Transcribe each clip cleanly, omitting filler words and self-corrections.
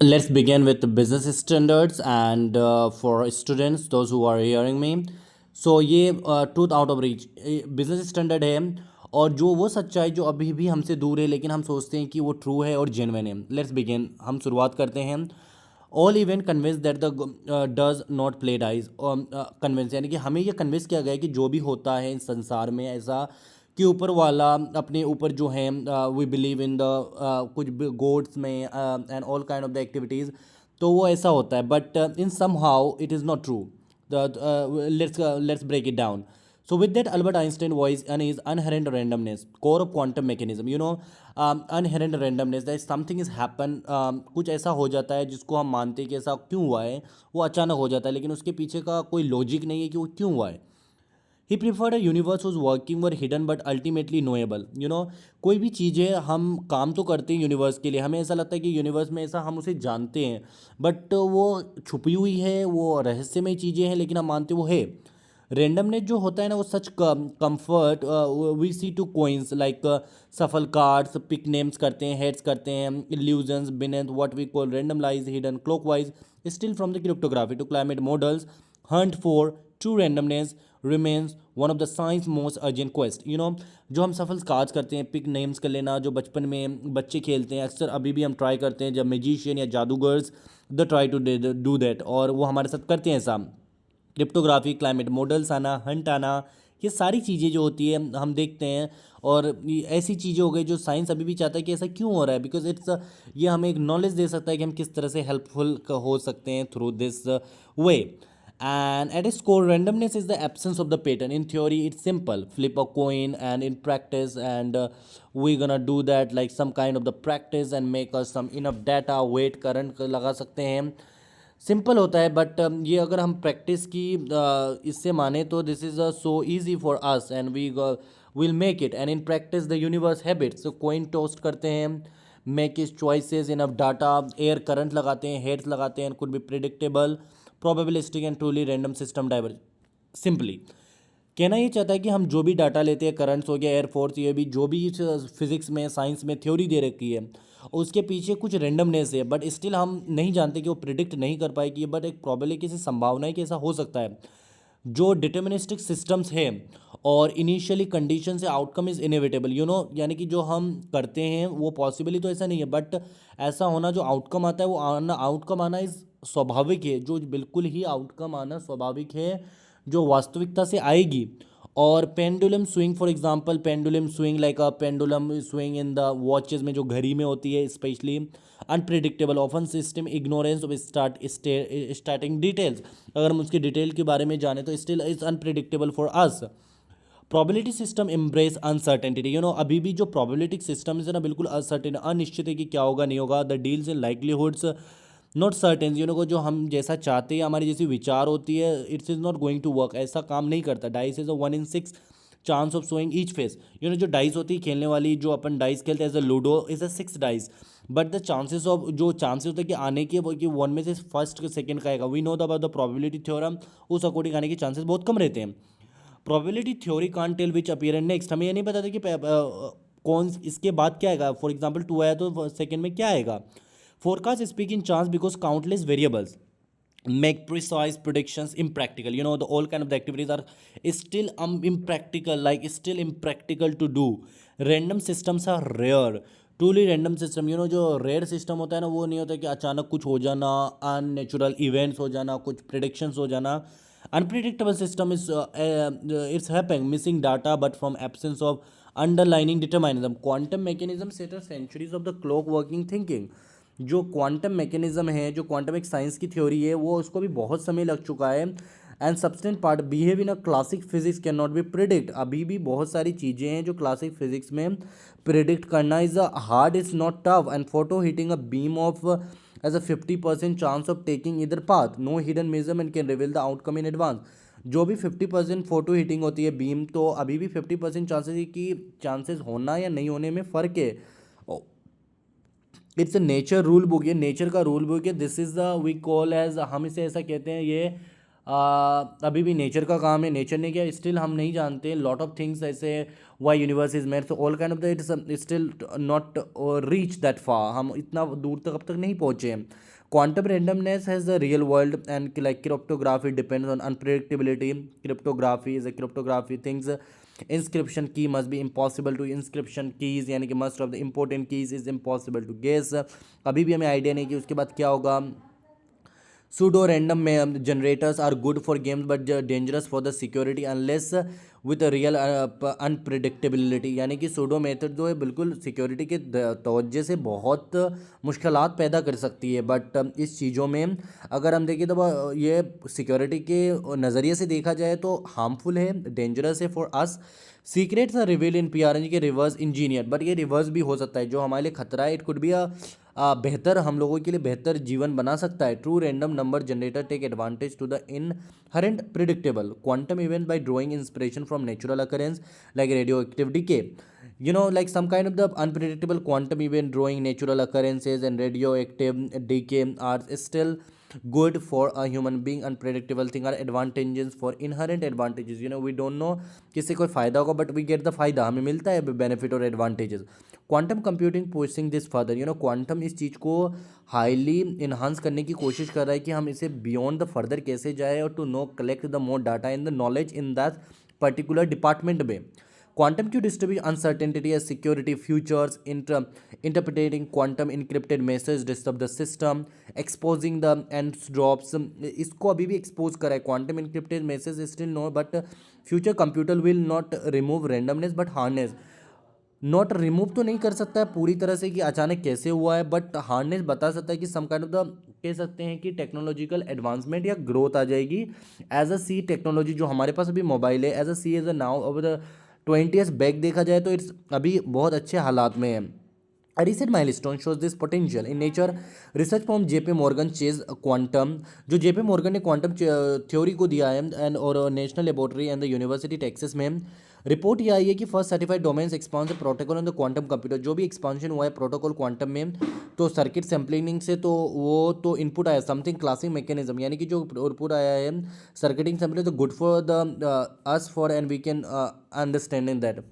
Let's begin with the business standards and for students, those who are hearing me. So ये truth out of reach business standard है और जो वो सच्चाई जो अभी भी हमसे दूर है लेकिन हम सोचते हैं कि वो ट्रू है और जेन्युइन है। लेट्स बिगिन, हम शुरुआत करते हैं। All event convince that the does not play dice, convince यानी कि हमें ये कन्विंस किया गया है कि जो भी होता है इस संसार में ऐसा कि ऊपर वाला अपने ऊपर जो है वी बिलीव इन द कुछ गोड्स में and all kind of the activities, तो वो ऐसा होता है but in somehow it is not true. Let's break it down. So with that, Albert Einstein voice and his inherent randomness, core of quantum mechanism, inherent randomness, that something is happen, कुछ ऐसा हो जाता है जिसको हम मानते हैं कि ऐसा क्यों हुआ है, वो अचानक हो जाता है लेकिन उसके पीछे का कोई लॉजिक नहीं है कि वो क्यों हुआ है। He preferred a universe whose working were hidden but ultimately knowable. कोई भी चीज़ें हम काम तो करते हैं यूनिवर्स के लिए, हमें ऐसा लगता है कि यूनिवर्स में ऐसा हम उसे जानते हैं बट वो छुपी हुई है, वो रहस्यमय चीज़ें हैं लेकिन हम मानते वो है। रेंडमनेस जो होता है ना वो such comfort we see to coins like shuffle cards, pick names करते हैं, हेड्स करते हैं, illusions beneath what we call random lies hidden clockwise still from the cryptography to climate models hunt for true randomness remains one of the science most urgent quest. जो हम सफल cards करते हैं, pick names कर लेना, जो बचपन में बच्चे खेलते हैं, अक्सर अभी भी हम ट्राई करते हैं जब मैजिशियन या जादूगर्स they try to do that, और वो हमारे साथ करते हैं ऐसा। क्रिप्टोग्राफी, क्लाइमेट मॉडल्स आना, हंट आना, ये सारी चीज़ें जो होती है हम देखते हैं। और ऐसी चीज़ें हो गई जो साइंस अभी भी चाहता है कि ऐसा क्यों हो रहा है, बिकॉज इट्स ये हमें एक नॉलेज दे सकता है कि हम किस तरह से हेल्पफुल हो सकते हैं through this way. And at its core, randomness is the absence of the pattern. In theory, it's simple: flip a coin, and in practice, and we're gonna do that like some kind of the practice and make us some enough data, weight, current लगा सकते हैं। Simple होता है but ये अगर हम practice की इससे माने तो this is so easy for us and we will make it. And in practice the universe habits, coin tossed करते हैं, make is choices in of data, air current लगाते हैं, हेड्स लगाते हैं, could be predictable, probabilistic and truly random system diver. Simply कहना ये चाहता है कि हम जो भी डाटा लेते हैं, करंट्स हो गया, एयरफोर्स, ये भी जो भी फिजिक्स में साइंस में थ्योरी दे रखी है, उसके पीछे कुछ रेंडमनेस है बट स्टिल हम नहीं जानते कि वो प्रिडिक्ट नहीं कर पाए कि ये, बट एक प्रोबेबिलिटी से संभावना है कि ऐसा हो सकता है। जो डिटर्मिनिस्टिक सिस्टम्स है और इनिशियली कंडीशन से आउटकम इज़ इनएविटेबल, यानी कि जो हम करते हैं वो पॉसिबली तो ऐसा नहीं है बट ऐसा होना, जो आउटकम आता है वो आना, आउटकम आना इस स्वाभाविक है, जो बिल्कुल ही आउटकम आना स्वाभाविक है, जो वास्तविकता से आएगी। और pendulum swing, for example pendulum swing like a pendulum swing in the watches में जो घड़ी में होती है, specially unpredictable often system ignorance of starting details. अगर हम उसकी डिटेल के बारे में जाने तो still is unpredictable for us. Probability system embrace uncertainty, अभी भी जो प्रोबेबिलिटी सिस्टम है ना बिल्कुल अनसर्टेन, अनिश्चित है कि क्या होगा नहीं होगा। The deals in likelihoods not certain, को जो हम जैसा चाहते हैं, हमारी जैसी विचार होती है, it's is not going to work, ऐसा काम नहीं करता। Dice is a 1 in 6 chance of showing each face. जो डाइस होती है खेलने वाली, जो अपन डाइस खेलते हैं as a ludo, is a 6 dice, but the chances of, जो चांसेस होते हैं कि आने के, वो कि वन में से फर्स्ट सेकंड का आएगा, we know about the probability theorem, उस अकॉर्डिंग आने के चांसेस बहुत कम रहते हैं। Probability theory can tell which appear next, हमें ये नहीं पता था कि कौन इसके बाद क्या आएगा। फॉर एग्जाम्पल 2 आया तो सेकंड में क्या आएगा। Forecast speak in chance because countless variables make precise predictions impractical. The all kind of the activities are still impractical, like still impractical to do. Random systems are rare, truly random system, जो rare system होता है ना, वो नहीं होता कि अचानक कुछ हो जाना, अननेचुरल इवेंट्स हो जाना, कुछ प्रिडिक्शंस हो जाना। Unpredictable system is it's happening missing data but from absence of underlining determinism. Quantum mechanism set centuries of the clock working thinking. जो क्वांटम मैकेनिज्म है, जो क्वांटम एक साइंस की थ्योरी है, वो उसको भी बहुत समय लग चुका है। And substance part behave in a classic physics can not be predict. अभी भी बहुत सारी चीज़ें हैं जो क्लासिक फिजिक्स में प्रिडिक्ट करना is a hard, is not tough. And photo hitting a beam of as a 50% chance of taking either path, no hidden measurement can reveal the outcome in advance. जो भी 50% photo hitting होती है beam, तो अभी भी 50% chances की chances होना या नहीं होने में फ़र्क है। It's a nature rule book, ये नेचर का रूल बुक है। This is the we call as, हम इसे ऐसा कहते हैं, ये अभी भी नेचर का काम है, नेचर ने किया, स्टिल हम नहीं जानते लॉट ऑफ थिंग्स ऐसे why universe is made, so all kind of the it's still not reach that far, हम इतना दूर तक अब तक नहीं पहुँचे हैं. Quantum randomness has the real world and like cryptography depends on unpredictability. Cryptography is a cryptography things. Inscription key must be impossible to inscription keys यानी कि most of the important keys is impossible to guess. अभी भी हमें idea नहीं कि उसके बाद क्या होगा. Pseudo random generators are good for games but dangerous for the security unless with a real unpredictability. यानी कि सूडो मेथड जो है बिल्कुल सिक्योरिटी के तवज्जे से बहुत मुश्किलात पैदा कर सकती है, बट इस चीज़ों में अगर हम देखें तो ये सिक्योरिटी के नज़रिए से देखा जाए तो हार्मफुल है, डेंजरस है for us. Secrets are reveal in PRNG के रिवर्स इंजीनियर, बट ये रिवर्स भी हो सकता है, जो हमारे लिए खतरा है. इट कुड बी बेहतर, हम लोगों के लिए बेहतर जीवन बना सकता है. True random number generator take advantage to the inherent predictable quantum event by drawing inspiration from natural occurrence like radioactive decay. Like some kind of the unpredictable quantum event drawing natural occurrences and radioactive decay are still good for a human being. Unpredictable thing are advantages for inherent advantages. We don't know किससे कोई फ़ायदा होगा, but we get the फ़ायदा, हमें मिलता है benefit और advantages. Quantum computing pushing this further. Quantum इस चीज़ को हाईली इन्हांस करने की कोशिश कर रहा है कि हम इसे बियॉन्ड द फर्दर कैसे जाए और to know collect the more data in the knowledge in that particular department में. Quantum key distribute uncertainty as security features, interpreting quantum encrypted message disturb the system, exposing the ends drops. इसको अभी भी expose करा है. Quantum encrypted message is still no, but future computer will not remove randomness but harness. Not remove तो नहीं कर सकता है पूरी तरह से कि अचानक कैसे हुआ है, बट हार्नेस बता सकता है कि सम काइंड ऑफ द कह सकते हैं कि टेक्नोलॉजिकल एडवांसमेंट या ग्रोथ आ जाएगी. एज अ सी टेक्नोलॉजी जो हमारे पास अभी मोबाइल है, as a see as a now अब द 20 ईयर्स बैक देखा जाए तो इट्स अभी बहुत अच्छे हालात में है. A recent milestone shows this potential in nature. Research from JP Morgan Chase Quantum, जो JP Morgan ने क्वांटम थ्योरी को दिया है एंड और national laboratory and the university Texas में रिपोर्ट ये आई है कि first certified domains expansion protocol on the quantum computer. जो भी एक्सपांशन हुआ है प्रोटोकॉल क्वांटम में, तो सर्किट सैम्पलिंग से तो वो तो इनपुट आया समथिंग क्लासिक मैकेनिज्म, यानी कि जो इनपुट आया है सर्किटिंग सैम्पलिंग, तो good for the us for and we can understanding that.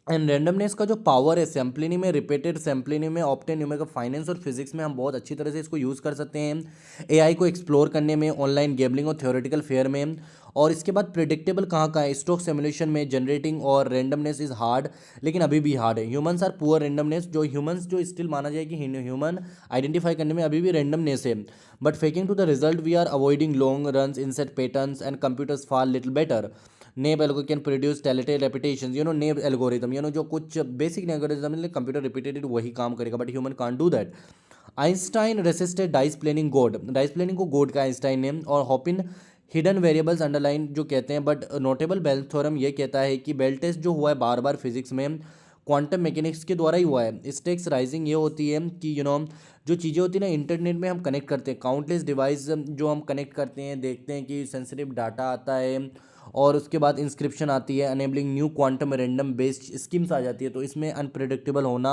And randomness का जो पावर है सैम्पलिंग में, रिपीटेड सैम्पलिंग में, ऑप्टेन न्यूमेरिकल फाइनेंस और फिजिक्स में हम बहुत अच्छी तरह से इसको यूज़ कर सकते हैं. एआई को एक्सप्लोर करने में, ऑनलाइन गेमलिंग और थ्योरेटिकल फेयर में. और इसके बाद प्रिडिक्टेबल कहाँ का है, स्टॉक सिमुलेशन में. जनरेटिंग और रेंडमनेस इज हार्ड, लेकिन अभी भी हार्ड है. ह्यूमंस आर पुअर रेंडमनेस, जो ह्यूमंस जो स्टिल माना जाए कि ह्यूमन आइडेंटिफाई करने में अभी भी रेंडमनेस है. But faking to the result we are avoiding long run inset patterns and computers far little better. Neb algo can produce talented repetition. Neb algorithm जो कुछ बेसिक एल्गोरिथम कंप्यूटर रिपीटेड वही काम करेगा, but human can't do that. Einstein resisted dice playing god. Dice playing को god का Einstein ने. और hopping hidden variables underline जो कहते हैं, बट नोटेबल बेल थ्योरम ये कहता है कि बेल टेस्ट जो हुआ है बार बार फिजिक्स में क्वांटम मैकेनिक्स के द्वारा ही हुआ है. स्टेक्स राइजिंग ये होती है कि जो चीज़ें होती हैं ना इंटरनेट में हम कनेक्ट करते हैं, काउंटलेस डिवाइस जो हम कनेक्ट करते हैं, देखते हैं कि सेंसिटिव डाटा आता है और उसके बाद इंस्क्रिप्शन आती है, enabling new quantum random based schemes आ जाती है. तो इसमें अनप्रेडिक्टेबल होना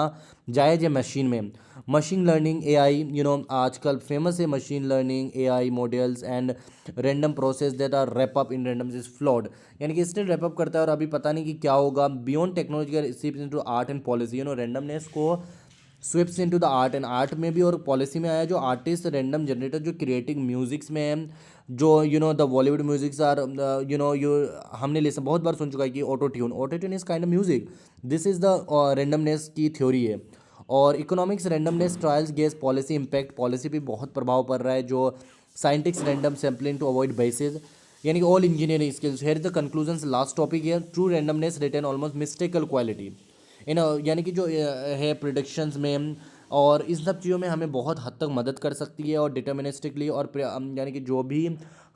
जायज़ है मशीन में. मशीन लर्निंग एआई आजकल फेमस है. Machine learning AI models and random process that are wrap up in random is flawed, यानी कि स्टिल रैप अप करता है और अभी पता नहीं कि क्या होगा. Beyond technology seeps into art and policy. Randomness को sweeps into the art and art में भी और पॉलिसी में आया. जो आर्टिस्ट रैंडम जनरेटर जो क्रिएटिव म्यूजिक्स में है, जो द बॉलीवुड म्यूजिक्स आर हमने बहुत बार सुन चुका है कि auto tune is kind of music. This is the randomness की थ्योरी है. और economics randomness trials guess policy impact. Policy पे बहुत प्रभाव पड़ रहा है. जो scientist random sampling to avoid biases, यानी कि all engineering skills. Here is the conclusion last topic है. True randomness retain almost mystical quality यानी कि जो है प्रिडिक्शंस में और इस सब चीज़ों में हमें बहुत हद तक मदद कर सकती है. और डिटर्मिनिस्टिकली और यानी कि जो भी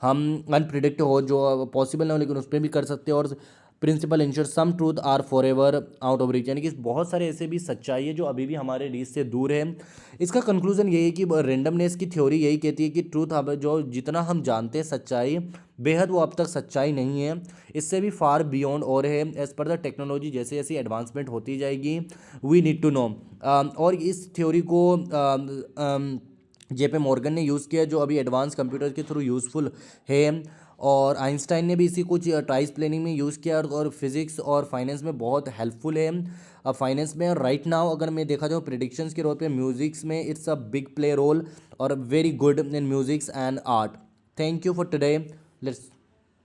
हम अनप्रिडिक्ट हो जो पॉसिबल ना हो लेकिन उस पर भी कर सकते हैं. और principle ensure some truth are forever out of reach, यानी कि बहुत सारे ऐसे भी सच्चाई है जो अभी भी हमारे रीच से दूर है. इसका कंक्लूजन यही है कि रेंडमनेस की थ्योरी यही कहती है कि ट्रूथ अब जो जितना हम जानते हैं सच्चाई बेहद वो अब तक सच्चाई नहीं है, इससे भी फार बियॉन्ड और है. एज़ पर द टेक्नोलॉजी जैसे जैसे एडवांसमेंट होती जाएगी वी नीड टू नो. और इस थ्योरी को जेपी मॉर्गन ने यूज़ किया, जो अभी एडवांस कंप्यूटर के थ्रू यूज़फुल है। और आइंस्टाइन ने भी इसी कुछ ट्राइस प्लानिंग में यूज़ किया, और फिजिक्स और फाइनेंस में बहुत हेल्पफुल है। अब फाइनेंस में राइट नाउ अगर मैं देखा जाऊँ प्रिडिक्शंस के रोल पे, म्यूजिक्स में it's a big play role और very good in musics and art. Thank you for today. Let's